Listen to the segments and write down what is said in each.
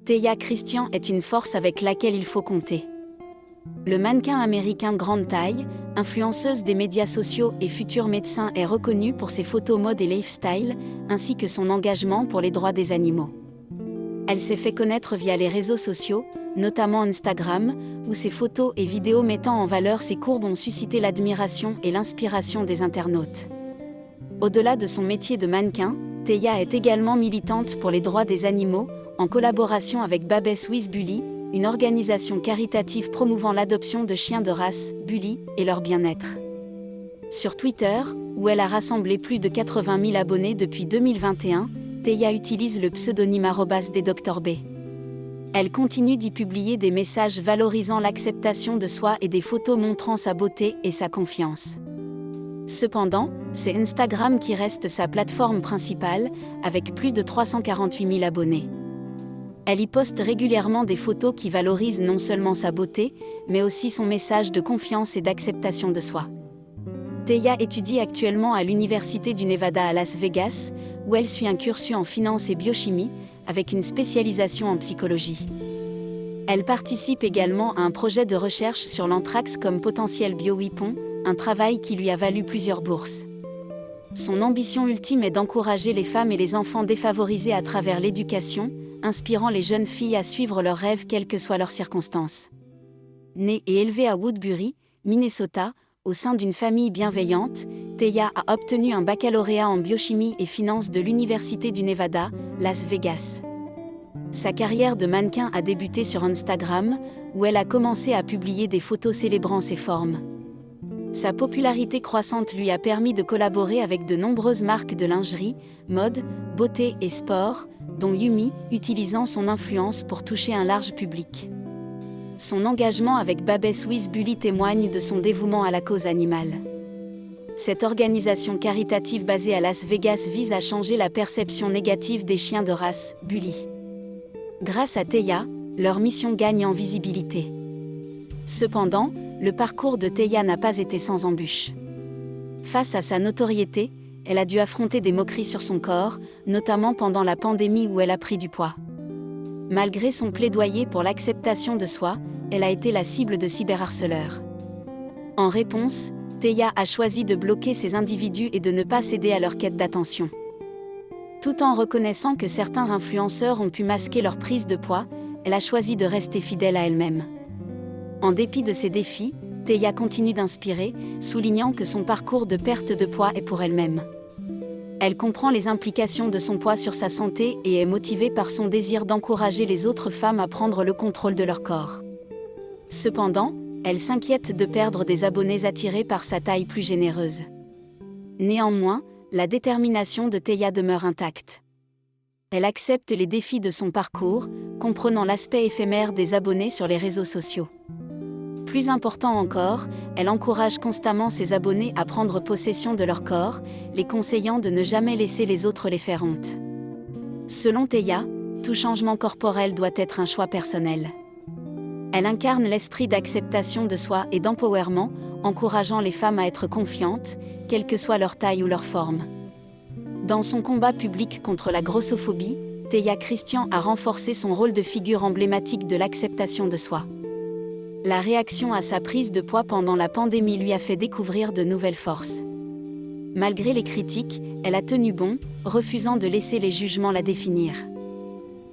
Théa Christian est une force avec laquelle il faut compter. Le mannequin américain grande taille, influenceuse des médias sociaux et futur médecin est reconnu pour ses photos mode et lifestyle, ainsi que son engagement pour les droits des animaux. Elle s'est fait connaître via les réseaux sociaux, notamment Instagram, où ses photos et vidéos mettant en valeur ses courbes ont suscité l'admiration et l'inspiration des internautes. Au-delà de son métier de mannequin, Théa est également militante pour les droits des animaux, en collaboration avec Babes with Bully, une organisation caritative promouvant l'adoption de chiens de race, Bully, et leur bien-être. Sur Twitter, où elle a rassemblé plus de 80 000 abonnés depuis 2021, Théa utilise le pseudonyme @desdoctorb. Elle continue d'y publier des messages valorisant l'acceptation de soi et des photos montrant sa beauté et sa confiance. Cependant, c'est Instagram qui reste sa plateforme principale, avec plus de 348 000 abonnés. Elle y poste régulièrement des photos qui valorisent non seulement sa beauté, mais aussi son message de confiance et d'acceptation de soi. Théa étudie actuellement à l'Université du Nevada à Las Vegas, où elle suit un cursus en finance et biochimie, avec une spécialisation en psychologie. Elle participe également à un projet de recherche sur l'anthrax comme potentiel bioweapon, un travail qui lui a valu plusieurs bourses. Son ambition ultime est d'encourager les femmes et les enfants défavorisés à travers l'éducation, inspirant les jeunes filles à suivre leurs rêves quelles que soient leurs circonstances. Née et élevée à Woodbury, Minnesota, au sein d'une famille bienveillante, Théa a obtenu un baccalauréat en biochimie et finance de l'Université du Nevada, Las Vegas. Sa carrière de mannequin a débuté sur Instagram, où elle a commencé à publier des photos célébrant ses formes. Sa popularité croissante lui a permis de collaborer avec de nombreuses marques de lingerie, mode, beauté et sport, dont Yumi, utilisant son influence pour toucher un large public. Son engagement avec Babes with Bully témoigne de son dévouement à la cause animale. Cette organisation caritative basée à Las Vegas vise à changer la perception négative des chiens de race, Bully. Grâce à Théa, leur mission gagne en visibilité. Cependant, le parcours de Théa n'a pas été sans embûches. Face à sa notoriété, elle a dû affronter des moqueries sur son corps, notamment pendant la pandémie où elle a pris du poids. Malgré son plaidoyer pour l'acceptation de soi, elle a été la cible de cyberharceleurs. En réponse, Théa a choisi de bloquer ces individus et de ne pas céder à leur quête d'attention. Tout en reconnaissant que certains influenceurs ont pu masquer leur prise de poids, elle a choisi de rester fidèle à elle-même. En dépit de ces défis, Théa continue d'inspirer, soulignant que son parcours de perte de poids est pour elle-même. Elle comprend les implications de son poids sur sa santé et est motivée par son désir d'encourager les autres femmes à prendre le contrôle de leur corps. Cependant, elle s'inquiète de perdre des abonnés attirés par sa taille plus généreuse. Néanmoins, la détermination de Théa demeure intacte. Elle accepte les défis de son parcours, comprenant l'aspect éphémère des abonnés sur les réseaux sociaux. Plus important encore, elle encourage constamment ses abonnés à prendre possession de leur corps, les conseillant de ne jamais laisser les autres les faire honte. Selon Théa, tout changement corporel doit être un choix personnel. Elle incarne l'esprit d'acceptation de soi et d'empowerment, encourageant les femmes à être confiantes, quelle que soit leur taille ou leur forme. Dans son combat public contre la grossophobie, Théa Christian a renforcé son rôle de figure emblématique de l'acceptation de soi. La réaction à sa prise de poids pendant la pandémie lui a fait découvrir de nouvelles forces. Malgré les critiques, elle a tenu bon, refusant de laisser les jugements la définir.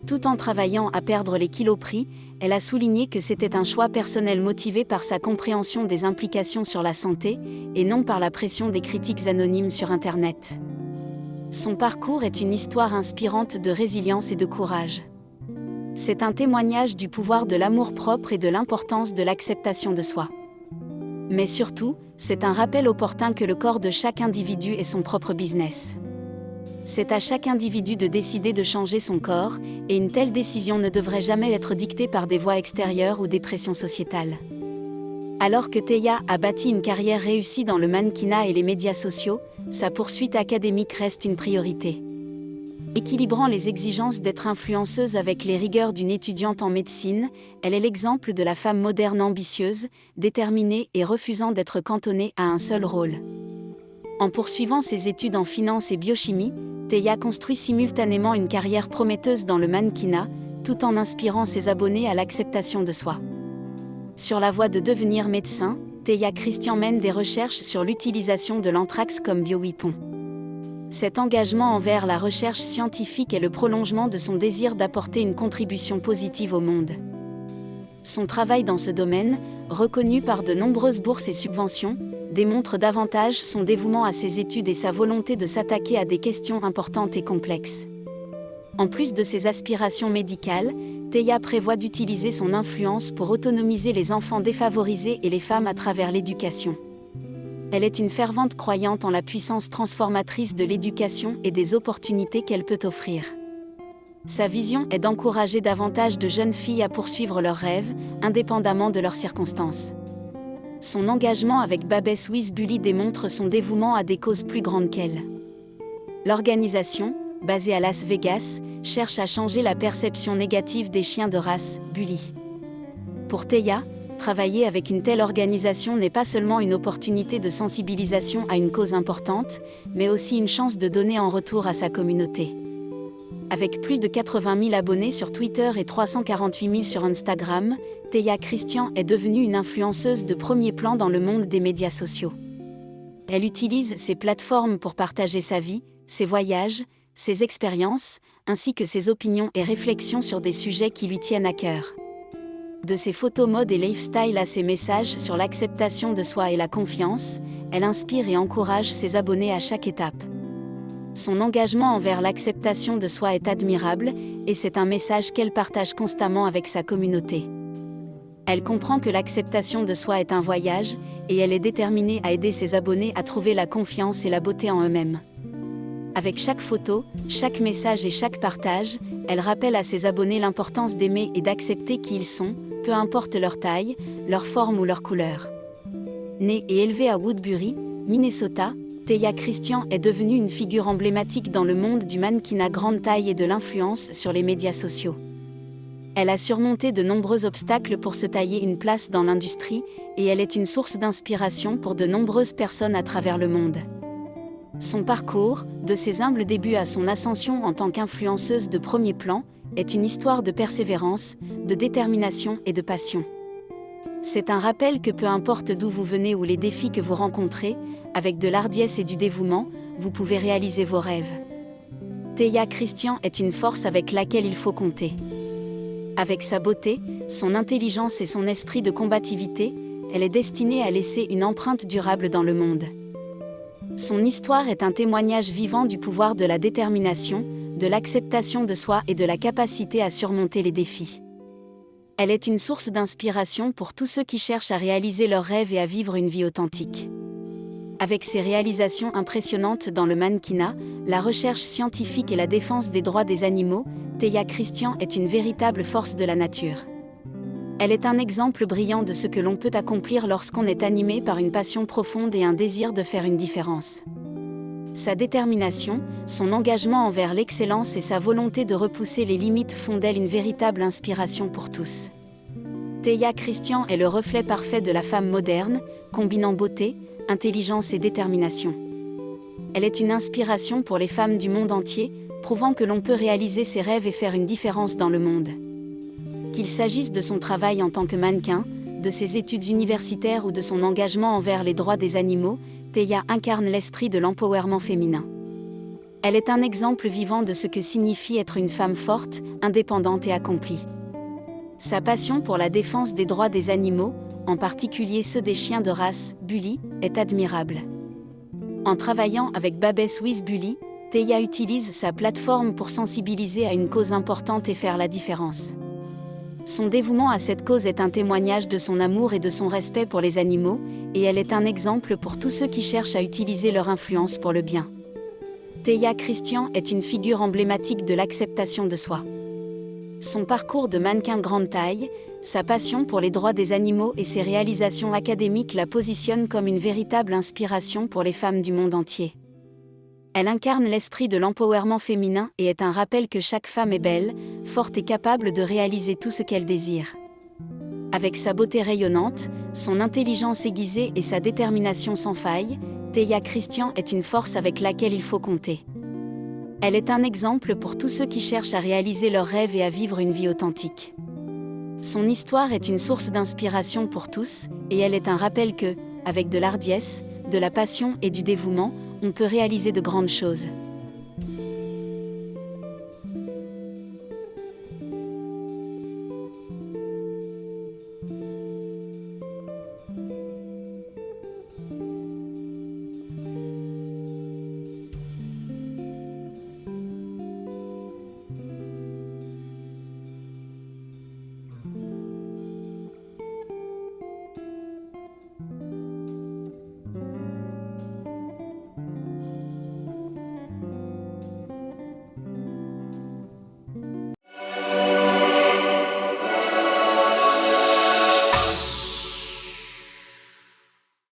Tout en travaillant à perdre les kilos pris, elle a souligné que c'était un choix personnel motivé par sa compréhension des implications sur la santé, et non par la pression des critiques anonymes sur Internet. Son parcours est une histoire inspirante de résilience et de courage. C'est un témoignage du pouvoir de l'amour-propre et de l'importance de l'acceptation de soi. Mais surtout, c'est un rappel opportun que le corps de chaque individu est son propre business. C'est à chaque individu de décider de changer son corps, et une telle décision ne devrait jamais être dictée par des voix extérieures ou des pressions sociétales. Alors que Théa a bâti une carrière réussie dans le mannequinat et les médias sociaux, sa poursuite académique reste une priorité. Équilibrant les exigences d'être influenceuse avec les rigueurs d'une étudiante en médecine, elle est l'exemple de la femme moderne ambitieuse, déterminée et refusant d'être cantonnée à un seul rôle. En poursuivant ses études en finance et biochimie, Théa construit simultanément une carrière prometteuse dans le mannequinat, tout en inspirant ses abonnés à l'acceptation de soi. Sur la voie de devenir médecin, Théa Christian mène des recherches sur l'utilisation de l'anthrax comme bioweapon. Cet engagement envers la recherche scientifique est le prolongement de son désir d'apporter une contribution positive au monde. Son travail dans ce domaine, reconnu par de nombreuses bourses et subventions, démontre davantage son dévouement à ses études et sa volonté de s'attaquer à des questions importantes et complexes. En plus de ses aspirations médicales, Théa prévoit d'utiliser son influence pour autonomiser les enfants défavorisés et les femmes à travers l'éducation. Elle est une fervente croyante en la puissance transformatrice de l'éducation et des opportunités qu'elle peut offrir. Sa vision est d'encourager davantage de jeunes filles à poursuivre leurs rêves, indépendamment de leurs circonstances. Son engagement avec Babes with Bully démontre son dévouement à des causes plus grandes qu'elle. L'organisation, basée à Las Vegas, cherche à changer la perception négative des chiens de race, bully. Pour Théa, travailler avec une telle organisation n'est pas seulement une opportunité de sensibilisation à une cause importante, mais aussi une chance de donner en retour à sa communauté. Avec plus de 80 000 abonnés sur Twitter et 348 000 sur Instagram, Théa Christian est devenue une influenceuse de premier plan dans le monde des médias sociaux. Elle utilise ces plateformes pour partager sa vie, ses voyages, ses expériences, ainsi que ses opinions et réflexions sur des sujets qui lui tiennent à cœur. De ses photos mode et lifestyle à ses messages sur l'acceptation de soi et la confiance, elle inspire et encourage ses abonnés à chaque étape. Son engagement envers l'acceptation de soi est admirable, et c'est un message qu'elle partage constamment avec sa communauté. Elle comprend que l'acceptation de soi est un voyage, et elle est déterminée à aider ses abonnés à trouver la confiance et la beauté en eux-mêmes. Avec chaque photo, chaque message et chaque partage, elle rappelle à ses abonnés l'importance d'aimer et d'accepter qui ils sont, peu importe leur taille, leur forme ou leur couleur. Née et élevée à Woodbury, Minnesota, Théa Christian est devenue une figure emblématique dans le monde du mannequinat grande taille et de l'influence sur les médias sociaux. Elle a surmonté de nombreux obstacles pour se tailler une place dans l'industrie, et elle est une source d'inspiration pour de nombreuses personnes à travers le monde. Son parcours, de ses humbles débuts à son ascension en tant qu'influenceuse de premier plan, est une histoire de persévérance, de détermination et de passion. C'est un rappel que peu importe d'où vous venez ou les défis que vous rencontrez, avec de l'ardiesse et du dévouement, vous pouvez réaliser vos rêves. Théa Christian est une force avec laquelle il faut compter. Avec sa beauté, son intelligence et son esprit de combativité, elle est destinée à laisser une empreinte durable dans le monde. Son histoire est un témoignage vivant du pouvoir de la détermination, de l'acceptation de soi et de la capacité à surmonter les défis. Elle est une source d'inspiration pour tous ceux qui cherchent à réaliser leurs rêves et à vivre une vie authentique. Avec ses réalisations impressionnantes dans le mannequinat, la recherche scientifique et la défense des droits des animaux, Théa Christian est une véritable force de la nature. Elle est un exemple brillant de ce que l'on peut accomplir lorsqu'on est animé par une passion profonde et un désir de faire une différence. Sa détermination, son engagement envers l'excellence et sa volonté de repousser les limites font d'elle une véritable inspiration pour tous. Théa Christian est le reflet parfait de la femme moderne, combinant beauté, intelligence et détermination. Elle est une inspiration pour les femmes du monde entier, prouvant que l'on peut réaliser ses rêves et faire une différence dans le monde. Qu'il s'agisse de son travail en tant que mannequin, de ses études universitaires ou de son engagement envers les droits des animaux, Théa incarne l'esprit de l'empowerment féminin. Elle est un exemple vivant de ce que signifie être une femme forte, indépendante et accomplie. Sa passion pour la défense des droits des animaux, en particulier ceux des chiens de race, bully, est admirable. En travaillant avec Babes with Bully, Théa utilise sa plateforme pour sensibiliser à une cause importante et faire la différence. Son dévouement à cette cause est un témoignage de son amour et de son respect pour les animaux, et elle est un exemple pour tous ceux qui cherchent à utiliser leur influence pour le bien. Théa Christian est une figure emblématique de l'acceptation de soi. Son parcours de mannequin grande taille, sa passion pour les droits des animaux et ses réalisations académiques la positionnent comme une véritable inspiration pour les femmes du monde entier. Elle incarne l'esprit de l'empowerment féminin et est un rappel que chaque femme est belle, forte et capable de réaliser tout ce qu'elle désire. Avec sa beauté rayonnante, son intelligence aiguisée et sa détermination sans faille, Théa Christian est une force avec laquelle il faut compter. Elle est un exemple pour tous ceux qui cherchent à réaliser leurs rêves et à vivre une vie authentique. Son histoire est une source d'inspiration pour tous, et elle est un rappel que, avec de l'ardiesse, de la passion et du dévouement, on peut réaliser de grandes choses.